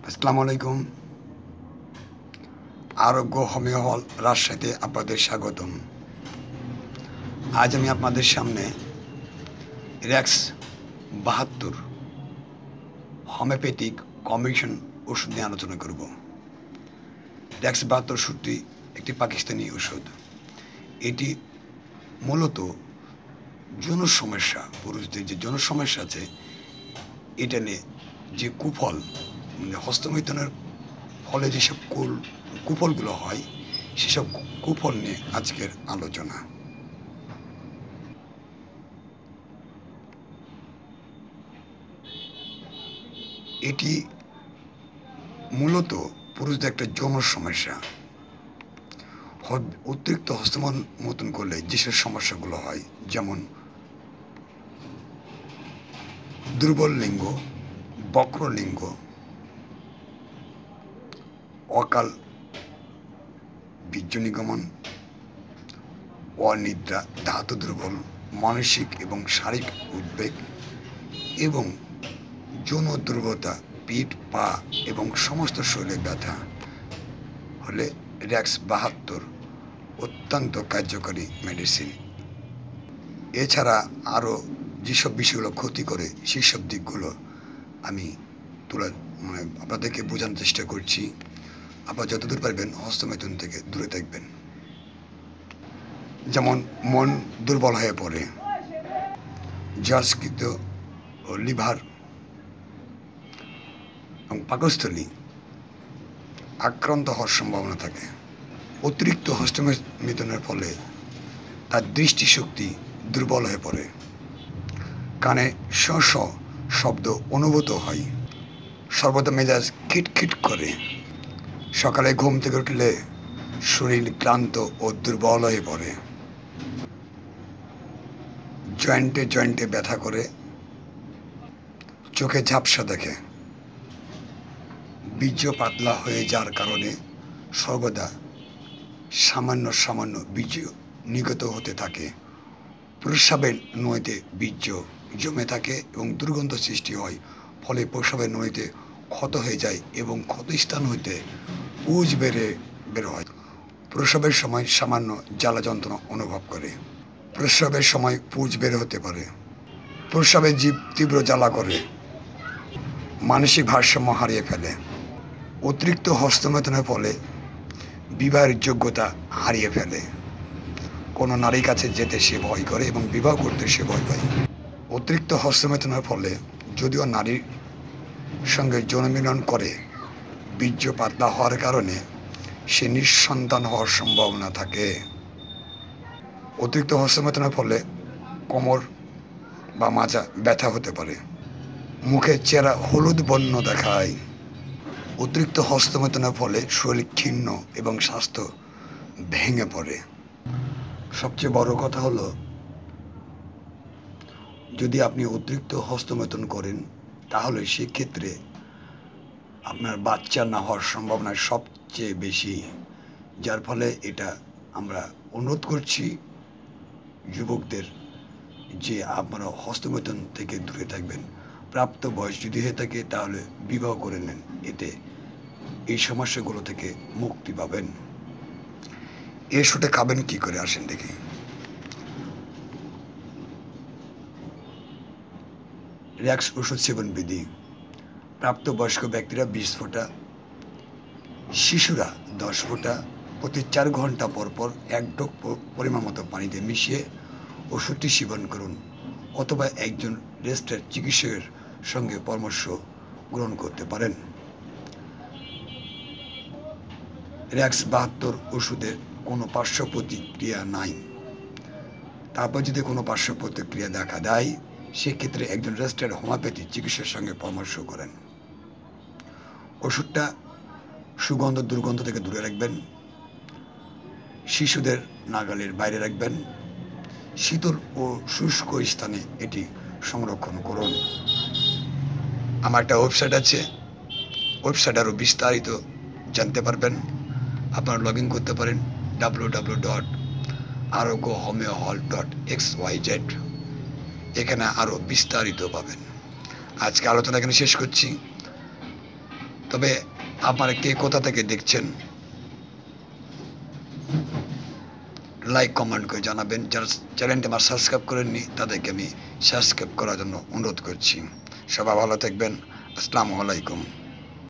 আসসালামু আলাইকুম। আরোগ্য হোমিও হল রাজশাহীতে আপনাদের স্বাগতম। আজ আমি আপনাদের সামনে রেক্স ৭২ হোমিওপ্যাথিক কম্বিনেশন ওষুধ নিয়ে আলোচনা করব। রেক্স ৭২ ওষুধটি একটি পাকিস্তানি ওষুধ। এটি মূলত যৌন সমস্যা, পুরুষদের যে যৌন সমস্যা আছে এটা নিয়ে যে কুফল, হস্তমৈথুনের ফলে যেসব কুফলগুলো হয় সেসব কুফল নিয়ে আজকের আলোচনা। এটি মূলত পুরুষদের একটা যৌন সমস্যা। অতিরিক্ত হস্তমৈথুন করলে যেসব সমস্যাগুলো হয়, যেমন দুর্বল লিঙ্গ, বক্র লিঙ্গ, অকাল বীর্য নিগমন, অনিদ্রা, ধাতু দুর্বল, মানসিক এবং শারীরিক উদ্বেগ এবং যৌন দুর্বলতা, পিঠ, পা এবং সমস্ত শরীরে ব্যথা হলে রেক্স ৭২ অত্যন্ত কার্যকরী মেডিসিন। এছাড়া আরও যেসব বিষয়গুলো ক্ষতি করে সেই সব দিকগুলো আমি আপনাদেরকে বোঝানোর চেষ্টা করছি। আপনারা যতদূর পারবেন হস্তমৈথুন থেকে দূরে থাকবেন। যেমন মন দুর্বল হয়ে পড়ে, যকৃত ও লিভার এবং পাকস্থলী আক্রান্ত হওয়ার সম্ভাবনা থাকে। অতিরিক্ত হস্তমৈথুনের ফলে তার দৃষ্টিশক্তি দুর্বল হয়ে পড়ে, কানে শ শব্দ অনুভূত হয়, সর্বদা মেজাজ খিটখিট করে, সকালে ঘুম থেকে উঠলে শরীর ক্লান্ত ও দুর্বল হয়ে পড়ে, জয়েন্টে জয়েন্টে ব্যথা করে, চোখে ঝাপসা দেখে, বীর্য পাতলা হয়ে যাওয়ার কারণে সর্বদা সামান্য বীর্য নির্গত হতে থাকে, প্রস্রাবের নলীতে বীর্য জমে থাকে এবং দুর্গন্ধ সৃষ্টি হয়, ফলে প্রস্রাবের নলীতে ক্ষত হয়ে যায় এবং ক্ষত স্থান হইতে পুঁজ বের হয়। প্রস্রাবের সময় সামান্য জ্বালা যন্ত্রণা অনুভব করে, প্রস্রাবের সময় পুঁজ বের হতে পারে, প্রস্রাবের জীব তীব্র জ্বালা করে, মানসিক ভারসাম্য হারিয়ে ফেলে। অতিরিক্ত হস্তমৈথুনের ফলে বিবাহের যোগ্যতা হারিয়ে ফেলে, কোনো নারীর কাছে যেতে সে ভয় করে এবং বিবাহ করতে সে ভয় পায়। অতিরিক্ত হস্তমৈথুনের ফলে যদিও নারীর সঙ্গে যৌন মিলন করে, বীর্য পাতলা হওয়ার কারণে সে নিঃসন্তান হওয়ার সম্ভাবনা থাকে। অতিরিক্ত হস্তমৈথুনের ফলে কোমর বা মাজা ব্যথা হতে পারে, মুখের চেহারা হলুদ বর্ণ দেখায়। অতিরিক্ত হস্তমৈথুনের ফলে শরীর ক্ষীণ এবং স্বাস্থ্য ভেঙে পড়ে। সবচেয়ে বড় কথা হলো, যদি আপনি অতিরিক্ত হস্তমৈথুন করেন তাহলে সেক্ষেত্রে আপনার বাচ্চা না হওয়ার সম্ভাবনা সবচেয়ে বেশি। যার ফলে এটা আমরা অনুরোধ করছি যুবকদের যে আপনারা হস্তমৈথুন থেকে দূরে থাকবেন। প্রাপ্ত বয়স যদি হয়ে থাকে তাহলে বিবাহ করে নেন, এতে এই সমস্যাগুলো থেকে মুক্তি পাবেন। এই ওষুধটা খাবেন কি করে আসেন দেখি। রেক্স ওষুধ সেবন বিধি: প্রাপ্তবয়স্ক ব্যক্তিরা 20 ফোঁটা, শিশুরা 10 ফোঁটা প্রতি 4 ঘন্টা পর 1 ঢোক পরিমাণ মতো পানিতে মিশিয়ে ওষুধটি সেবন করুন, অথবা একজন রেজিস্টার্ড চিকিৎসকের সঙ্গে পরামর্শ গ্রহণ করতে পারেন। রেক্স ৭২ ওষুধের কোনো পার্শ্ব প্রতিক্রিয়া নাই। তারপর যদি কোনো পার্শ্ব প্রতিক্রিয়া দেখা দেয় সেক্ষেত্রে একজন রেজিস্টার্ড হোমিওপ্যাথি চিকিৎসকের সঙ্গে পরামর্শ করেন। ওষুধটা সুগন্ধ দুর্গন্ধ থেকে দূরে রাখবেন, শিশুদের নাগালের বাইরে রাখবেন, শীতল ও শুষ্ক স্থানে এটি সংরক্ষণ করুন। আমার একটা ওয়েবসাইট আছে, ওয়েবসাইট আরও বিস্তারিত জানতে পারবেন। আপনারা লগ ইন করতে পারেন www.aroggohomeohol.xyz। এখানে আরও বিস্তারিত পাবেন। আজকে আলোচনা এখানে শেষ করছি। তবে আপনারা কে কোথা থেকে দেখছেন লাইক কমেন্ট করে জানাবেন। যারা চ্যানেলটি আমার সাবস্ক্রাইব করেননি তাদেরকে আমি সাবস্ক্রাইব করার জন্য অনুরোধ করছি। সবাই ভালো থাকবেন। আসসালামু আলাইকুম।